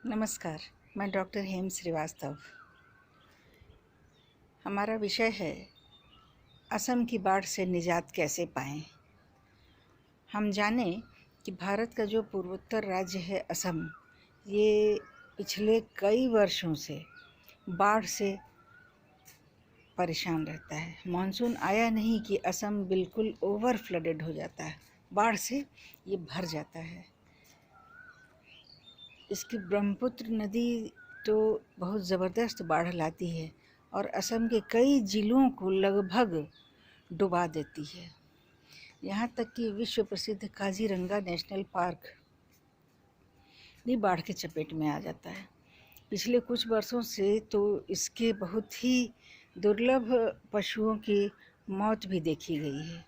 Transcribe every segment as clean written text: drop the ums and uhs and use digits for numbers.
नमस्कार, मैं डॉक्टर हेम श्रीवास्तव। हमारा विषय है असम की बाढ़ से निजात कैसे पाएं। हम जानें कि भारत का जो पूर्वोत्तर राज्य है असम, ये पिछले कई वर्षों से बाढ़ से परेशान रहता है। मानसून आया नहीं कि असम बिल्कुल ओवर फ्लडेड हो जाता है, बाढ़ से ये भर जाता है। इसकी ब्रह्मपुत्र नदी तो बहुत ज़बरदस्त बाढ़ लाती है और असम के कई ज़िलों को लगभग डुबा देती है। यहाँ तक कि विश्व प्रसिद्ध काजीरंगा नेशनल पार्क भी बाढ़ के चपेट में आ जाता है। पिछले कुछ वर्षों से तो इसके बहुत ही दुर्लभ पशुओं की मौत भी देखी गई है।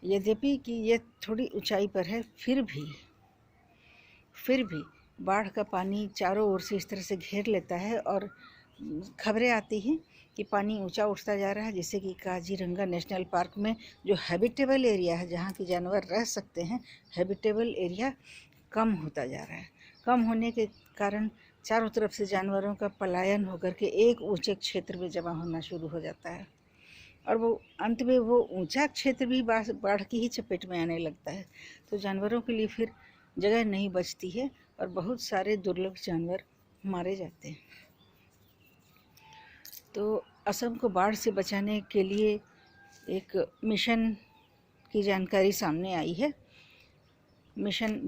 यद्यपि कि यह थोड़ी ऊंचाई पर है, फिर भी बाढ़ का पानी चारों ओर से इस तरह से घेर लेता है और खबरें आती हैं कि पानी ऊंचा उठता जा रहा है, जिससे कि काजीरंगा नेशनल पार्क में जो हैबिटेबल एरिया है, जहाँ के जानवर रह सकते हैं, हैबिटेबल एरिया कम होता जा रहा है। कम होने के कारण चारों तरफ से जानवरों का पलायन होकर के एक ऊंचे क्षेत्र में जमा होना शुरू हो जाता है और वो अंत में वो ऊंचा क्षेत्र भी बाढ़ की ही चपेट में आने लगता है। तो जानवरों के लिए फिर जगह नहीं बचती है और बहुत सारे दुर्लभ जानवर मारे जाते हैं। तो असम को बाढ़ से बचाने के लिए एक मिशन की जानकारी सामने आई है। मिशन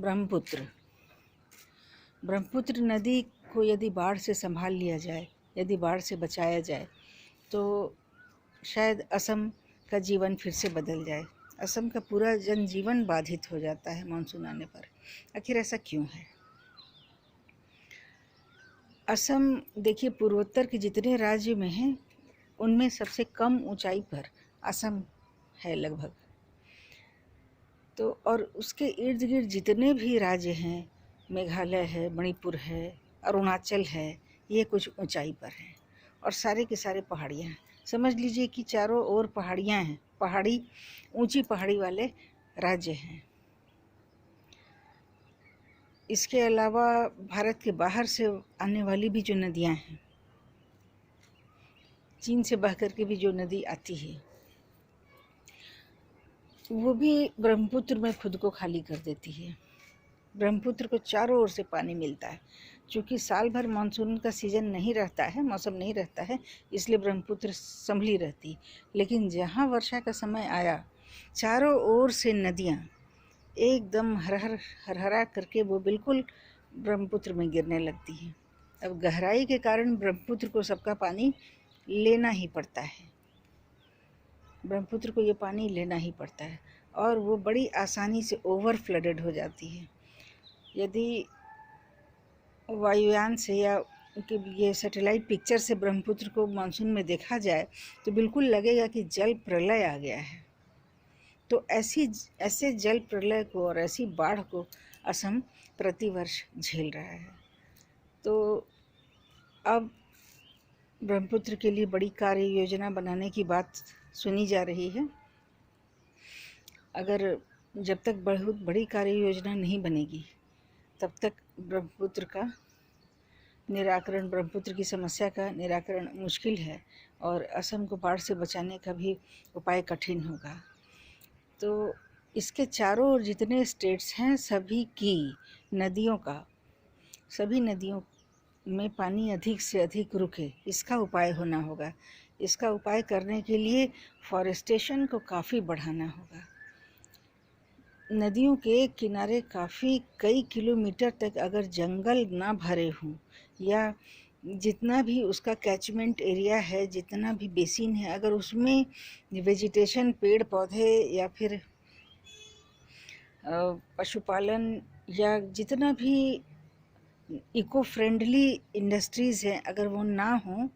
ब्रह्मपुत्र नदी को यदि बाढ़ से संभाल लिया जाए, यदि बाढ़ से बचाया जाए, तो शायद असम का जीवन फिर से बदल जाए। असम का पूरा जनजीवन बाधित हो जाता है मानसून आने पर। आखिर ऐसा क्यों है? असम देखिए, पूर्वोत्तर के जितने राज्य में हैं, उनमें सबसे कम ऊंचाई पर असम है लगभग। तो और उसके इर्द गिर्द जितने भी राज्य हैं, मेघालय है, मणिपुर है, अरुणाचल है, ये कुछ ऊंचाई पर हैं और सारे के सारे पहाड़ियाँ हैं। समझ लीजिए कि चारों ओर पहाड़ियाँ हैं, ऊंची पहाड़ी वाले राज्य हैं। इसके अलावा भारत के बाहर से आने वाली भी जो नदियाँ हैं, चीन से बह करके भी जो नदी आती है, वो भी ब्रह्मपुत्र में खुद को खाली कर देती है। ब्रह्मपुत्र को चारों ओर से पानी मिलता है। चूँकि साल भर मानसून का सीज़न नहीं रहता है, मौसम नहीं रहता है, इसलिए ब्रह्मपुत्र संभली रहती। लेकिन जहाँ वर्षा का समय आया, चारों ओर से नदियाँ एकदम हरहरा करके वो बिल्कुल ब्रह्मपुत्र में गिरने लगती हैं। अब गहराई के कारण ब्रह्मपुत्र को सबका पानी लेना ही पड़ता है। ब्रह्मपुत्र को ये पानी लेना ही पड़ता है और वो बड़ी आसानी से ओवर फ्लडेड हो जाती है। यदि वायुयान से या ये सैटेलाइट पिक्चर से ब्रह्मपुत्र को मानसून में देखा जाए तो बिल्कुल लगेगा कि जल प्रलय आ गया है। तो ऐसे जल प्रलय को और ऐसी बाढ़ को असम प्रतिवर्ष झेल रहा है। तो अब ब्रह्मपुत्र के लिए बड़ी कार्य योजना बनाने की बात सुनी जा रही है। अगर जब तक बहुत बड़ी कार्य योजना नहीं बनेगी, तब तक ब्रह्मपुत्र की समस्या का निराकरण मुश्किल है और असम को बाढ़ से बचाने का भी उपाय कठिन होगा। तो इसके चारों ओर जितने स्टेट्स हैं, सभी नदियों में पानी अधिक से अधिक रुके, इसका उपाय होना होगा। इसका उपाय करने के लिए फॉरेस्टेशन को काफ़ी बढ़ाना होगा। नदियों के किनारे कई किलोमीटर तक अगर जंगल ना भरे हों, या जितना भी उसका कैचमेंट एरिया है, जितना भी बेसिन है, अगर उसमें वेजिटेशन, पेड़ पौधे या फिर पशुपालन या जितना भी इको फ्रेंडली इंडस्ट्रीज़ हैं, अगर वो ना हो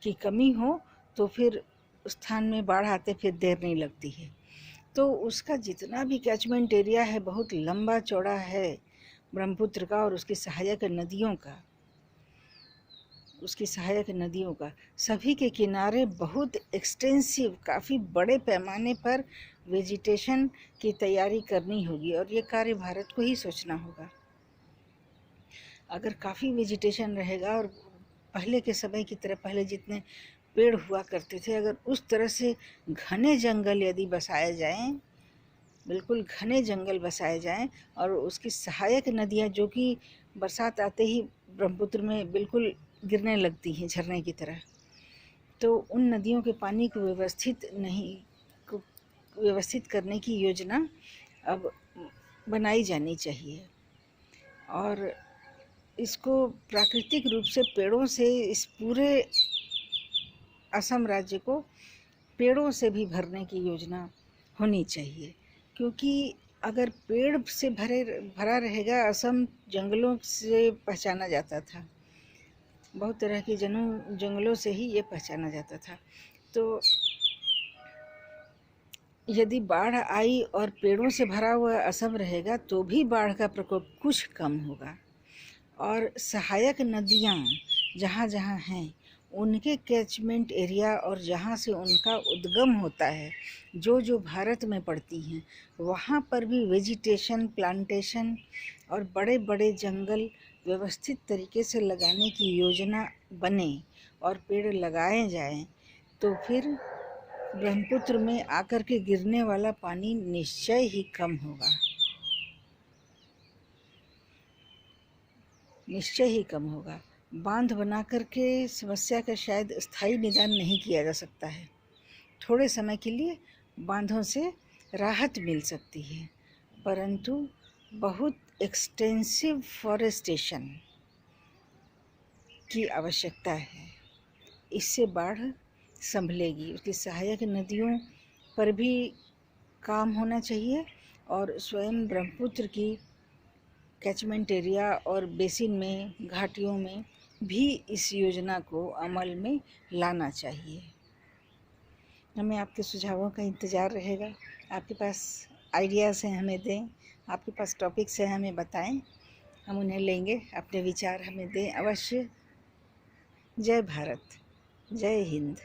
की कमी हो, तो फिर स्थान में बाढ़ आते फिर देर नहीं लगती है। तो उसका जितना भी कैचमेंट एरिया है, बहुत लंबा चौड़ा है ब्रह्मपुत्र का और उसकी सहायक नदियों का सभी के किनारे बहुत एक्सटेंसिव, काफ़ी बड़े पैमाने पर वेजिटेशन की तैयारी करनी होगी और ये कार्य भारत को ही सोचना होगा। अगर काफ़ी वेजिटेशन रहेगा और पहले के समय की तरह पहले जितने पेड़ हुआ करते थे, अगर उस तरह से घने जंगल यदि बसाए जाएं, बिल्कुल घने जंगल बसाए जाएं और उसकी सहायक नदियां जो कि बरसात आते ही ब्रह्मपुत्र में बिल्कुल गिरने लगती हैं झरने की तरह, तो उन नदियों के पानी को व्यवस्थित करने की योजना अब बनाई जानी चाहिए। और इसको प्राकृतिक रूप से पेड़ों से इस पूरे असम राज्य को पेड़ों से भी भरने की योजना होनी चाहिए, क्योंकि अगर पेड़ से भरा रहेगा, असम जंगलों से पहचाना जाता था, बहुत तरह के जंगलों से ही ये पहचाना जाता था। तो यदि बाढ़ आई और पेड़ों से भरा हुआ असम रहेगा तो भी बाढ़ का प्रकोप कुछ कम होगा। और सहायक नदियाँ जहाँ जहाँ हैं उनके कैचमेंट एरिया और जहाँ से उनका उद्गम होता है, जो जो भारत में पड़ती हैं, वहाँ पर भी वेजिटेशन, प्लांटेशन और बड़े बड़े जंगल व्यवस्थित तरीके से लगाने की योजना बने और पेड़ लगाए जाएं, तो फिर ब्रह्मपुत्र में आकर के गिरने वाला पानी निश्चय ही कम होगा, निश्चय ही कम होगा। बांध बना करके समस्या का शायद स्थायी निदान नहीं किया जा सकता है, थोड़े समय के लिए बांधों से राहत मिल सकती है, परंतु बहुत एक्सटेंसिव फॉरेस्टेशन की आवश्यकता है। इससे बाढ़ संभलेगी। उसकी सहायक नदियों पर भी काम होना चाहिए और स्वयं ब्रह्मपुत्र की कैचमेंट एरिया और बेसिन में, घाटियों में भी इस योजना को अमल में लाना चाहिए। हमें आपके सुझावों का इंतज़ार रहेगा। आपके पास आइडियाज़ हैं हमें दें, आपके पास टॉपिक्स हैं हमें बताएं, हम उन्हें लेंगे, अपने विचार हमें दें अवश्य। जय भारत, जय हिंद।